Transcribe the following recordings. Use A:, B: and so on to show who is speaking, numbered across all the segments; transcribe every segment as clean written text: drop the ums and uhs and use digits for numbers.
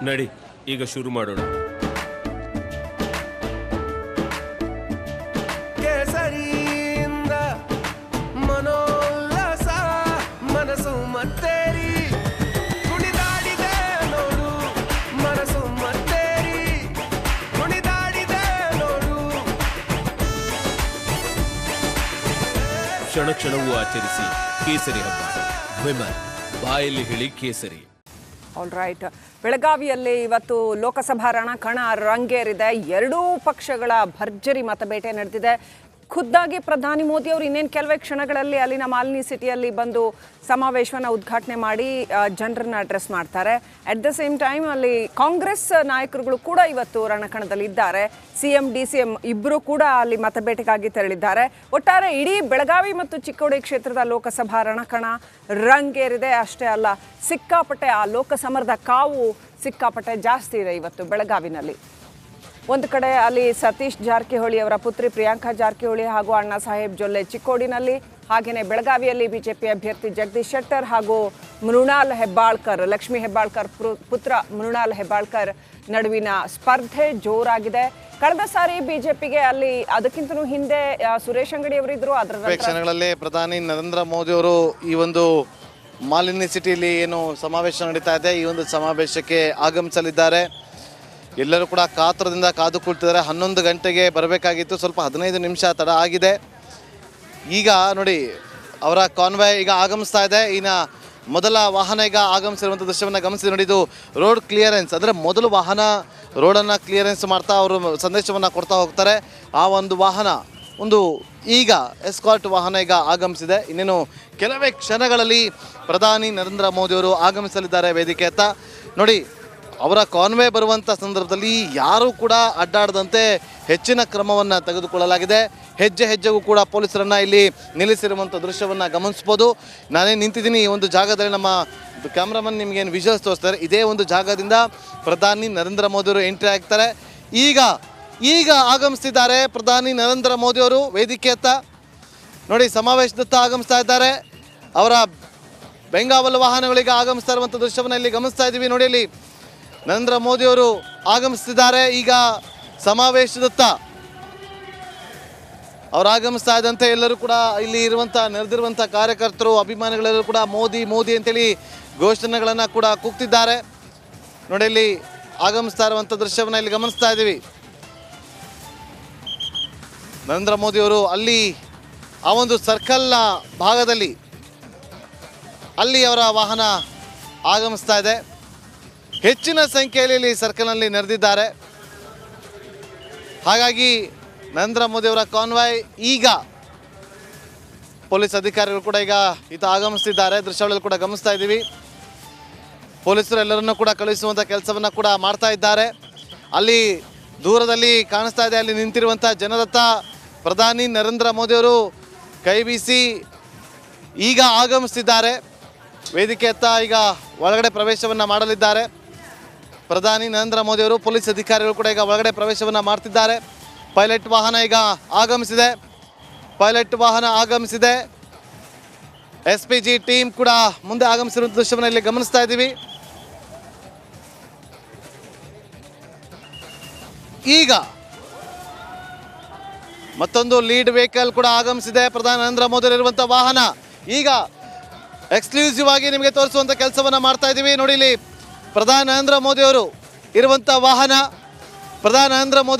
A: ನಡಿ ಈಗ ಶುರು ಮಾಡೋಣ. ಕೇಸರಿಯಿಂದ ಮನೋಲ್ಲಾಸ ಮನಸ್ಸು ಮತ್ತೇರಿ ಕುಣಿದಾಡಿದೆ ನೋಡು, ಮನಸ್ಸು ಮತ್ತೇರಿ ಕುಣಿದಾಡಿದೆ ನೋಡು. ಕ್ಷಣ ಕ್ಷಣವೂ ಆಚರಿಸಿ ಕೇಸರಿ ಹಬ್ಬ. ವಿಮಲ್ ಬಾಯಲ್ಲಿ ಹೇಳಿ ಕೇಸರಿ.
B: All right. ಬೆಳಗಾವಿಯಲ್ಲಿ ಇವತ್ತು ಲೋಕಸಭಾ ರಣಕಣ ರಂಗೇರಿದೆ. ಎರಡೂ ಪಕ್ಷಗಳ ಭರ್ಜರಿ ಮತಬೇಟೆ ನಡೆದಿದೆ. ಖುದ್ದಾಗಿ ಪ್ರಧಾನಿ ಮೋದಿ ಅವರು ಇನ್ನೇನು ಕೆಲವೇ ಕ್ಷಣಗಳಲ್ಲಿ ಅಲ್ಲಿನ ಮಾಲಿನಿ ಸಿಟಿಯಲ್ಲಿ ಬಂದು ಸಮಾವೇಶವನ್ನು ಉದ್ಘಾಟನೆ ಮಾಡಿ ಜನರನ್ನ ಅಡ್ರೆಸ್ ಮಾಡ್ತಾರೆ. ಅಟ್ ದ ಸೇಮ್ ಟೈಮ್ ಅಲ್ಲಿ ಕಾಂಗ್ರೆಸ್ ನಾಯಕರುಗಳು ಕೂಡ ಇವತ್ತು ರಣಕಣದಲ್ಲಿ ಇದ್ದಾರೆ. CM DCM ಇಬ್ಬರು ಕೂಡ ಅಲ್ಲಿ ಮತಬೇಟೆಗಾಗಿ ತೆರಳಿದ್ದಾರೆ. ಒಟ್ಟಾರೆ ಇಡೀ ಬೆಳಗಾವಿ ಮತ್ತು ಚಿಕ್ಕೋಡಿ ಕ್ಷೇತ್ರದ ಲೋಕಸಭಾ ರಣಕಣ ರಂಗೇರಿದೆ. ಅಷ್ಟೇ ಅಲ್ಲ, ಸಿಕ್ಕಾಪಟ್ಟೆ ಆ ಲೋಕಸಮರದ ಕಾವು ಸಿಕ್ಕಾಪಟ್ಟೆ ಜಾಸ್ತಿ ಇದೆ ಇವತ್ತು ಬೆಳಗಾವಿನಲ್ಲಿ. ಒಂದು ಕಡೆ ಅಲ್ಲಿ ಸತೀಶ್ ಜಾರಕಿಹೊಳಿ ಅವರ ಪುತ್ರಿ ಪ್ರಿಯಾಂಕಾ ಜಾರಕಿಹೊಳಿ ಹಾಗೂ ಅಣ್ಣಾ ಸಾಹೇಬ್ ಜೊಲ್ಲೆ ಚಿಕ್ಕೋಡಿನಲ್ಲಿ, ಹಾಗೆಯೇ ಬೆಳಗಾವಿಯಲ್ಲಿ ಬಿಜೆಪಿ ಅಭ್ಯರ್ಥಿ ಜಗದೀಶ್ ಶೆಟ್ಟರ್ ಹಾಗೂ ಮೃಣಾಲ್ ಹೆಬ್ಬಾಳ್ಕರ್, ಲಕ್ಷ್ಮೀ ಹೆಬ್ಬಾಳ್ಕರ್ ಪುತ್ರ ಮೃಣಾಲ್ ಹೆಬ್ಬಾಳ್ಕರ್ ನಡುವಿನ ಸ್ಪರ್ಧೆ ಜೋರಾಗಿದೆ. ಕಳೆದ ಸಾರಿ ಬಿಜೆಪಿಗೆ ಅಲ್ಲಿ ಅದಕ್ಕಿಂತಲೂ ಹಿಂದೆ ಸುರೇಶ್ ಅಂಗಡಿ ಅವರಿದ್ರು. ಅದರ
C: ಕ್ಷಣಗಳಲ್ಲಿ ಪ್ರಧಾನಿ ನರೇಂದ್ರ ಮೋದಿ ಅವರು ಈ ಒಂದು ಮಾಲಿನ್ಯ ಸಿಟಿಯಲ್ಲಿ ಏನು ಸಮಾವೇಶ ನಡೀತಾ ಇದೆ, ಈ ಒಂದು ಸಮಾವೇಶಕ್ಕೆ ಆಗಮಿಸಲಿದ್ದಾರೆ. ಎಲ್ಲರೂ ಕೂಡ ಕಾತರದಿಂದ ಕಾದು ಕುಳಿತಿದ್ದಾರೆ. 11 ಗಂಟೆಗೆ ಬರಬೇಕಾಗಿತ್ತು, ಸ್ವಲ್ಪ 15 ನಿಮಿಷ ತಡ ಆಗಿದೆ. ಈಗ ನೋಡಿ ಅವರ ಕಾನ್ವಾಯ್ ಈಗ ಆಗಮಿಸ್ತಾ ಇದೆ. ಇನ್ನು ಮೊದಲ ವಾಹನ ಈಗ ಆಗಮಿಸಿರುವಂಥ ದೃಶ್ಯವನ್ನು ಗಮನಿಸಿ ನೋಡಿ. ಇದು ರೋಡ್ ಕ್ಲಿಯರೆನ್ಸ್ ಅಂದರೆ ಮೊದಲು ವಾಹನ ರೋಡನ್ನು ಕ್ಲಿಯರೆನ್ಸ್ ಮಾಡ್ತಾ ಅವರು ಸಂದೇಶವನ್ನು ಕೊಡ್ತಾ ಹೋಗ್ತಾರೆ. ಆ ಒಂದು ವಾಹನ ಈಗ ಎಸ್ಕಾರ್ಟ್ ವಾಹನ ಈಗ ಆಗಮಿಸಿದೆ. ಇನ್ನೇನು ಕೆಲವೇ ಕ್ಷಣಗಳಲ್ಲಿ ಪ್ರಧಾನಿ ನರೇಂದ್ರ ಮೋದಿ ಅವರು ಆಗಮಿಸಲಿದ್ದಾರೆ ವೇದಿಕೆ ಹತ್ತ. ನೋಡಿ ಅವರ ಕಾನ್ವೆ ಬರುವಂಥ ಸಂದರ್ಭದಲ್ಲಿ ಯಾರೂ ಕೂಡ ಅಡ್ಡಾಡದಂತೆ ಹೆಚ್ಚಿನ ಕ್ರಮವನ್ನು ತೆಗೆದುಕೊಳ್ಳಲಾಗಿದೆ. ಹೆಜ್ಜೆ ಹೆಜ್ಜೆಗೂ ಕೂಡ ಪೊಲೀಸರನ್ನು ಇಲ್ಲಿ ನಿಲ್ಲಿಸಿರುವಂಥ ದೃಶ್ಯವನ್ನು ಗಮನಿಸ್ಬೋದು. ನಾನೇ ನಿಂತಿದ್ದೀನಿ ಈ ಒಂದು ಜಾಗದಲ್ಲಿ. ನಮ್ಮ ಕ್ಯಾಮ್ರಾಮನ್ ನಿಮಗೇನು ವಿಜುವಲ್ಸ್ ತೋರಿಸ್ತಾರೆ. ಇದೇ ಒಂದು ಜಾಗದಿಂದ ಪ್ರಧಾನಿ ನರೇಂದ್ರ ಮೋದಿಯವರು ಎಂಟ್ರಿ ಆಗ್ತಾರೆ. ಈಗ ಆಗಮಿಸ್ತಿದ್ದಾರೆ ಪ್ರಧಾನಿ ನರೇಂದ್ರ ಮೋದಿಯವರು ವೇದಿಕೆ ಹತ್ತ. ನೋಡಿ ಸಮಾವೇಶದತ್ತ ಆಗಮಿಸ್ತಾ ಇದ್ದಾರೆ. ಅವರ ಬೆಂಗಾವಲು ವಾಹನಗಳಿಗೆ ಆಗಮಿಸ್ತಾ ಇರುವಂಥ ದೃಶ್ಯವನ್ನು ಇಲ್ಲಿ ಗಮನಿಸ್ತಾ ಇದ್ದೀವಿ. ನೋಡಿ ಅಲ್ಲಿ ನರೇಂದ್ರ ಮೋದಿಯವರು ಆಗಮಿಸ್ತಿದ್ದಾರೆ. ಈಗ ಸಮಾವೇಶದತ್ತ ಅವರು ಆಗಮಿಸ್ತಾ ಇದ್ದಂತೆ ಎಲ್ಲರೂ ಕೂಡ ಇಲ್ಲಿ ಇರುವಂಥ ನೆರೆದಿರುವಂಥ ಕಾರ್ಯಕರ್ತರು, ಅಭಿಮಾನಿಗಳೆಲ್ಲರೂ ಕೂಡ ಮೋದಿ ಮೋದಿ ಅಂತೇಳಿ ಘೋಷಣೆಗಳನ್ನು ಕೂಡ ಕೂಗ್ತಿದ್ದಾರೆ. ನೋಡಿ ಇಲ್ಲಿ ಆಗಮಿಸ್ತಾ ಇರುವಂಥ ದೃಶ್ಯವನ್ನು ಇಲ್ಲಿ ಗಮನಿಸ್ತಾ ಇದ್ದೀವಿ. ನರೇಂದ್ರ ಮೋದಿಯವರು ಅಲ್ಲಿ ಆ ಒಂದು ಸರ್ಕಲ್ನ ಭಾಗದಲ್ಲಿ ಅಲ್ಲಿ ಅವರ ವಾಹನ ಆಗಮಿಸ್ತಾ ಇದೆ. ಹೆಚ್ಚಿನ ಸಂಖ್ಯೆಯಲ್ಲಿ ಇಲ್ಲಿ ಸರ್ಕಲ್ನಲ್ಲಿ ನೆರೆದಿದ್ದಾರೆ. ಹಾಗಾಗಿ ನರೇಂದ್ರ ಮೋದಿಯವರ ಕಾನ್ವಾಯ್ ಈಗ ಪೊಲೀಸ್ ಅಧಿಕಾರಿಗಳು ಕೂಡ ಈಗ ಆಗಮಿಸ್ತಿದ್ದಾರೆ. ದೃಶ್ಯಗಳಲ್ಲಿ ಕೂಡ ಗಮನಿಸ್ತಾ ಇದ್ದೀವಿ. ಪೊಲೀಸರು ಎಲ್ಲರನ್ನೂ ಕೂಡ ಕಳುಹಿಸುವಂಥ ಕೆಲಸವನ್ನು ಕೂಡ ಮಾಡ್ತಾ ಇದ್ದಾರೆ. ಅಲ್ಲಿ ದೂರದಲ್ಲಿ ಕಾಣಿಸ್ತಾ ಇದೆ, ಅಲ್ಲಿ ನಿಂತಿರುವಂಥ ಜನರತ್ತ ಪ್ರಧಾನಿ ನರೇಂದ್ರ ಮೋದಿಯವರು ಕೈ ಬೀಸಿ ಈಗ ಆಗಮಿಸ್ತಿದ್ದಾರೆ ವೇದಿಕೆ ಹತ್ತ. ಈಗ ಒಳಗಡೆ ಪ್ರವೇಶವನ್ನು ಮಾಡಲಿದ್ದಾರೆ ಪ್ರಧಾನಿ ನರೇಂದ್ರ ಮೋದಿಯವರು. ಪೊಲೀಸ್ ಅಧಿಕಾರಿಗಳು ಕೂಡ ಈಗ ಒಳಗಡೆ ಪ್ರವೇಶವನ್ನು ಮಾಡ್ತಿದ್ದಾರೆ. ಪೈಲಟ್ ವಾಹನ ಈಗ ಆಗಮಿಸಿದೆ. SPG ಟೀಮ್ ಕೂಡ ಮುಂದೆ ಆಗಮಿಸಿರುವಂಥ ದೃಶ್ಯವನ್ನು ಇಲ್ಲಿ ಗಮನಿಸ್ತಾ ಇದ್ದೀವಿ. ಈಗ ಮತ್ತೊಂದು ಲೀಡ್ ವೆಹಿಕಲ್ ಕೂಡ ಆಗಮಿಸಿದೆ. ಪ್ರಧಾನಿ ನರೇಂದ್ರ ಮೋದಿ ಇರುವಂಥ ವಾಹನ ಈಗ ಎಕ್ಸ್ಕ್ಲೂಸಿವ್ ಆಗಿ ನಿಮಗೆ ತೋರಿಸುವಂಥ ಕೆಲಸವನ್ನು ಮಾಡ್ತಾ ಇದ್ದೀವಿ. ನೋಡಿ ಇಲ್ಲಿ ಪ್ರಧಾನಿ ನರೇಂದ್ರ ಮೋದಿಯವರು ಇರುವಂಥ ವಾಹನ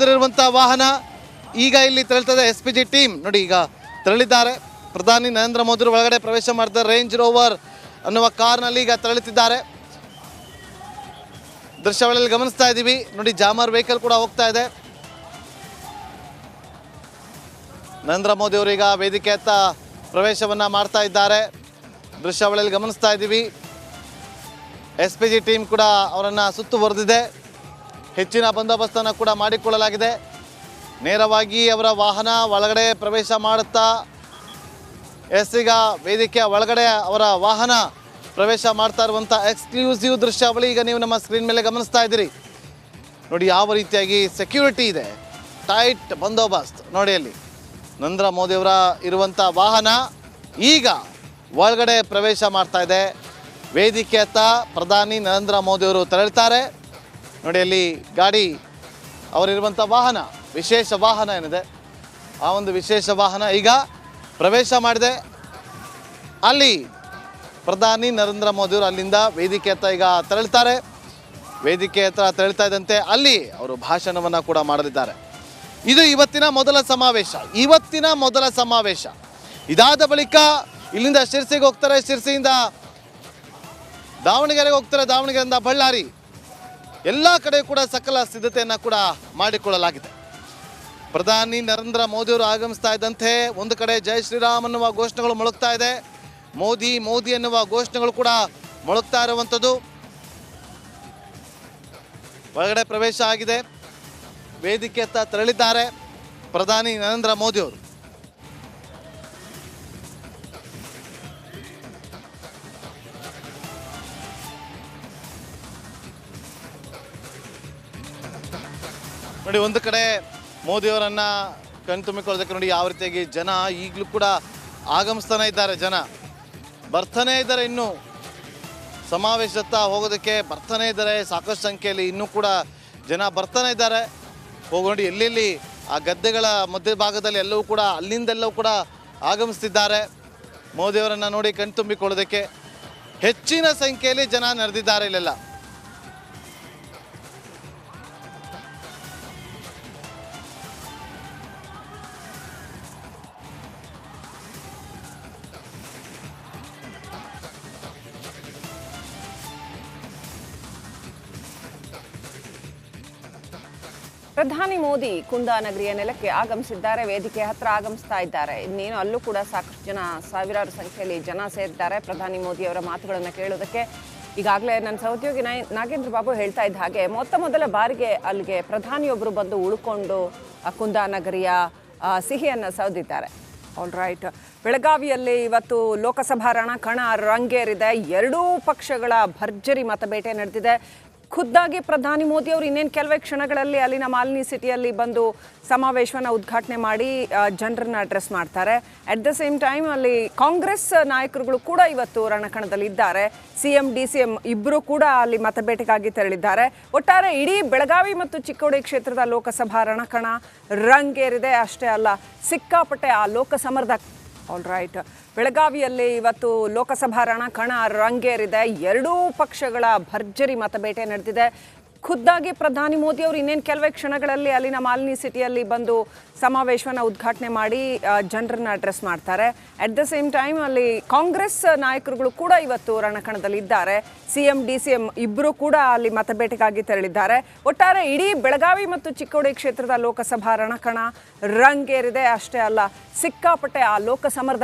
C: ಈಗ ಇಲ್ಲಿ ತೆರಳುತ್ತದೆ. SPG ಟೀಮ್ ನೋಡಿ ಈಗ ತೆರಳಿದ್ದಾರೆ. ಪ್ರಧಾನಿ ನರೇಂದ್ರ ಮೋದಿ ಒಳಗಡೆ ಪ್ರವೇಶ ಮಾಡ್ತಾರೆ. ರೇಂಜ್ ರೋವರ್ ಅನ್ನುವ ಕಾರ್ನಲ್ಲಿ ಈಗ ತೆರಳುತ್ತಿದ್ದಾರೆ. ದೃಶ್ಯಾವಳಿಯಲ್ಲಿ ಗಮನಿಸ್ತಾ ಇದ್ದೀವಿ. ನೋಡಿ ಜಾಮರ್ ವೆಹಿಕಲ್ ಕೂಡ ಹೋಗ್ತಾ ಇದೆ. ನರೇಂದ್ರ ಮೋದಿಯವರು ಈಗ ವೇದಿಕೆ ಹತ್ತ ಪ್ರವೇಶವನ್ನು ಮಾಡ್ತಾ ಇದ್ದಾರೆ. ದೃಶ್ಯಾವಳಿಯಲ್ಲಿ ಗಮನಿಸ್ತಾ ಇದ್ದೀವಿ. SPG ಟೀಮ್ ಕೂಡ ಅವರನ್ನು ಸುತ್ತುವರೆದಿದೆ. ಹೆಚ್ಚಿನ ಬಂದೋಬಸ್ತನ್ನು ಕೂಡ ಮಾಡಿಕೊಳ್ಳಲಾಗಿದೆ. ನೇರವಾಗಿ ಅವರ ವಾಹನ ಒಳಗಡೆ ಪ್ರವೇಶ ಮಾಡುತ್ತಾ ಈಗ ವೇದಿಕೆಯ ಒಳಗಡೆ ಅವರ ವಾಹನ ಪ್ರವೇಶ ಮಾಡ್ತಾ ಇರುವಂಥ ಎಕ್ಸ್ಕ್ಲೂಸಿವ್ ದೃಶ್ಯಾವಳಿ ಈಗ ನೀವು ನಮ್ಮ ಸ್ಕ್ರೀನ್ ಮೇಲೆ ಗಮನಿಸ್ತಾ ಇದ್ದೀರಿ. ನೋಡಿ ಯಾವ ರೀತಿಯಾಗಿ ಸೆಕ್ಯೂರಿಟಿ ಇದೆ, ಟೈಟ್ ಬಂದೋಬಸ್ತ್. ನೋಡಿ ಅಲ್ಲಿ ನರೇಂದ್ರ ಮೋದಿಯವರ ಇರುವಂಥ ವಾಹನ ಈಗ ಒಳಗಡೆ ಪ್ರವೇಶ ಮಾಡ್ತಾ ಇದೆ. ವೇದಿಕೆಯತ್ತ ಪ್ರಧಾನಿ ನರೇಂದ್ರ ಮೋದಿ ಅವರು ತೆರಳುತ್ತಾರೆ. ನೋಡಿ ಅಲ್ಲಿ ಗಾಡಿ ಅವರಿರುವಂಥ ವಾಹನ, ವಿಶೇಷ ವಾಹನ ಏನಿದೆ ಆ ಒಂದು ವಿಶೇಷ ವಾಹನ ಈಗ ಪ್ರವೇಶ ಮಾಡಿದೆ. ಅಲ್ಲಿ ಪ್ರಧಾನಿ ನರೇಂದ್ರ ಮೋದಿಯವರು ಅಲ್ಲಿಂದ ವೇದಿಕೆಯತ್ತ ಈಗ ತೆರಳುತ್ತಾರೆ. ವೇದಿಕೆ ಹತ್ರ ತೆರಳುತ್ತಾ ಇದ್ದಂತೆ ಅಲ್ಲಿ ಅವರು ಭಾಷಣವನ್ನು ಕೂಡ ಮಾಡಲಿದ್ದಾರೆ. ಇದು ಇವತ್ತಿನ ಮೊದಲ ಸಮಾವೇಶ. ಇದಾದ ಬಳಿಕ ಇಲ್ಲಿಂದ ಶಿರ್ಸಿಗೆ ಹೋಗ್ತಾರೆ, ಶಿರ್ಸಿಯಿಂದ ದಾವಣಗೆರೆಗೆ ಹೋಗ್ತಾರೆ, ದಾವಣಗೆರೆಯಿಂದ ಬಳ್ಳಾರಿ, ಎಲ್ಲ ಕಡೆ ಕೂಡ ಸಕಲ ಸಿದ್ಧತೆಯನ್ನು ಕೂಡ ಮಾಡಿಕೊಳ್ಳಲಾಗಿದೆ. ಪ್ರಧಾನಿ ನರೇಂದ್ರ ಮೋದಿಯವರು ಆಗಮಿಸ್ತಾ ಇದ್ದಂತೆ ಒಂದು ಕಡೆ ಜೈ ಶ್ರೀರಾಮ್ ಅನ್ನುವ ಘೋಷಣೆಗಳು ಮೊಳಗ್ತಾ ಇದೆ, ಮೋದಿ ಮೋದಿ ಎನ್ನುವ ಘೋಷಣೆಗಳು ಕೂಡ ಮೊಳಗ್ತಾ ಇರುವಂಥದ್ದು. ಒಳಗಡೆ ಪ್ರವೇಶ ಆಗಿದೆ, ವೇದಿಕೆಯತ್ತ ತೆರಳಿದ್ದಾರೆ ಪ್ರಧಾನಿ ನರೇಂದ್ರ ಮೋದಿಯವರು. ನೋಡಿ ಒಂದು ಕಡೆ ಮೋದಿಯವರನ್ನು ಕಣ್ತುಂಬಿಕೊಳ್ಳೋದಕ್ಕೆ ನೋಡಿ ಯಾವ ರೀತಿಯಾಗಿ ಜನ ಈಗಲೂ ಕೂಡ ಆಗಮಿಸ್ತಾನೆ ಇದ್ದಾರೆ, ಜನ ಬರ್ತಾನೇ ಇದ್ದಾರೆ, ಇನ್ನೂ ಸಮಾವೇಶದತ್ತ ಹೋಗೋದಕ್ಕೆ ಬರ್ತಾನೆ ಇದ್ದಾರೆ. ಸಾಕಷ್ಟು ಸಂಖ್ಯೆಯಲ್ಲಿ ಇನ್ನೂ ಕೂಡ ಜನ ಬರ್ತಾನೆ ಇದ್ದಾರೆ. ಹೋಗೋಣ ಎಲ್ಲೆಲ್ಲಿ ಆ ಗದ್ದೆಗಳ ಮಧ್ಯಭಾಗದಲ್ಲಿ ಎಲ್ಲವೂ ಕೂಡ ಅಲ್ಲಿಂದೆಲ್ಲವೂ ಕೂಡ ಆಗಮಿಸ್ತಿದ್ದಾರೆ. ಮೋದಿಯವರನ್ನು ನೋಡಿ ಕಣ್ತುಂಬಿಕೊಳ್ಳೋದಕ್ಕೆ ಹೆಚ್ಚಿನ ಸಂಖ್ಯೆಯಲ್ಲಿ ಜನ ನೆರೆದಿದ್ದಾರೆ ಇಲ್ಲೆಲ್ಲ.
B: ಪ್ರಧಾನಿ ಮೋದಿ ಕುಂದಾನಗರಿಯ ನೆಲಕ್ಕೆ ಆಗಮಿಸಿದ್ದಾರೆ, ವೇದಿಕೆ ಹತ್ರ ಆಗಮಿಸ್ತಾ ಇದ್ದಾರೆ. ಇನ್ನೇನು ಅಲ್ಲೂ ಕೂಡ ಸಾಕಷ್ಟು ಜನ, ಸಾವಿರಾರು ಸಂಖ್ಯೆಯಲ್ಲಿ ಜನ ಸೇರಿದ್ದಾರೆ ಪ್ರಧಾನಿ ಮೋದಿ ಅವರ ಮಾತುಗಳನ್ನು ಕೇಳೋದಕ್ಕೆ. ಈಗಾಗಲೇ ನನ್ನ ಸಹೋದ್ಯೋಗಿ ನಾಗೇಂದ್ರ ಬಾಬು ಹೇಳ್ತಾ ಇದ್ದ ಹಾಗೆ ಮೊದಲ ಬಾರಿಗೆ ಅಲ್ಲಿಗೆ ಪ್ರಧಾನಿಯೊಬ್ಬರು ಬಂದು ಉಳ್ಕೊಂಡು ಕುಂದಾನಗರಿಯ ಸಿಹಿಯನ್ನು ಸೌದಿದ್ದಾರೆ. ಆಲ್ ರೈಟ್, ಬೆಳಗಾವಿಯಲ್ಲಿ ಇವತ್ತು ಲೋಕಸಭಾ ರಣಕಣ ರಂಗೇರಿದೆ. ಎರಡೂ ಪಕ್ಷಗಳ ಭರ್ಜರಿ ಮತಬೇಟೆ ನಡೆದಿದೆ. ಖುದ್ದಾಗಿ ಪ್ರಧಾನಿ ಮೋದಿ ಅವರು ಇನ್ನೇನು ಕೆಲವೇ ಕ್ಷಣಗಳಲ್ಲಿ ಅಲ್ಲಿನ ಮಾಲಿನಿ ಸಿಟಿಯಲ್ಲಿ ಬಂದು ಸಮಾವೇಶವನ್ನು ಉದ್ಘಾಟನೆ ಮಾಡಿ ಜನರನ್ನ ಅಡ್ರೆಸ್ ಮಾಡ್ತಾರೆ. ಅಟ್ ದ ಸೇಮ್ ಟೈಮ್ ಅಲ್ಲಿ ಕಾಂಗ್ರೆಸ್ ನಾಯಕರುಗಳು ಕೂಡ ಇವತ್ತು ರಣಕಣದಲ್ಲಿ ಇದ್ದಾರೆ. CM DCM ಇಬ್ಬರು ಕೂಡ ಅಲ್ಲಿ ಮತಬೇಟೆಗಾಗಿ ತೆರಳಿದ್ದಾರೆ. ಒಟ್ಟಾರೆ ಇಡೀ ಬೆಳಗಾವಿ ಮತ್ತು ಚಿಕ್ಕೋಡಿ ಕ್ಷೇತ್ರದ ಲೋಕಸಭಾ ರಣಕಣ ರಂಗೇರಿದೆ. ಅಷ್ಟೇ ಅಲ್ಲ, ಸಿಕ್ಕಾಪಟ್ಟೆ ಆ ಲೋಕಸಮರದ. ಆಲ್ ರೈಟ್, ಬೆಳಗಾವಿಯಲ್ಲಿ ಇವತ್ತು ಲೋಕಸಭಾ ರಣಕಣ ರಂಗೇರಿದೆ. ಎರಡೂ ಪಕ್ಷಗಳ ಭರ್ಜರಿ ಮತಬೇಟೆ ನಡೆದಿದೆ. ಖುದ್ದಾಗಿ ಪ್ರಧಾನಿ ಮೋದಿ ಅವರು ಇನ್ನೇನು ಕೆಲವೇ ಕ್ಷಣಗಳಲ್ಲಿ ಅಲ್ಲಿನ ಮಾಲಿನಿ ಸಿಟಿಯಲ್ಲಿ ಬಂದು ಸಮಾವೇಶವನ್ನು ಉದ್ಘಾಟನೆ ಮಾಡಿ ಜನರನ್ನ ಅಡ್ರೆಸ್ ಮಾಡ್ತಾರೆ. ಅಟ್ ದ ಸೇಮ್ ಟೈಮ್ ಅಲ್ಲಿ ಕಾಂಗ್ರೆಸ್ ನಾಯಕರುಗಳು ಕೂಡ ಇವತ್ತು ರಣಕಣದಲ್ಲಿ ಇದ್ದಾರೆ. CM DCM ಇಬ್ಬರು ಕೂಡ ಅಲ್ಲಿ ಮತಬೇಟೆಗಾಗಿ ತೆರಳಿದ್ದಾರೆ. ಒಟ್ಟಾರೆ ಇಡೀ ಬೆಳಗಾವಿ ಮತ್ತು ಚಿಕ್ಕೋಡಿ ಕ್ಷೇತ್ರದ ಲೋಕಸಭಾ ರಣಕಣ ರಂಗೇರಿದೆ. ಅಷ್ಟೇ ಅಲ್ಲ, ಸಿಕ್ಕಾಪಟ್ಟೆ ಆ ಲೋಕಸಮರದ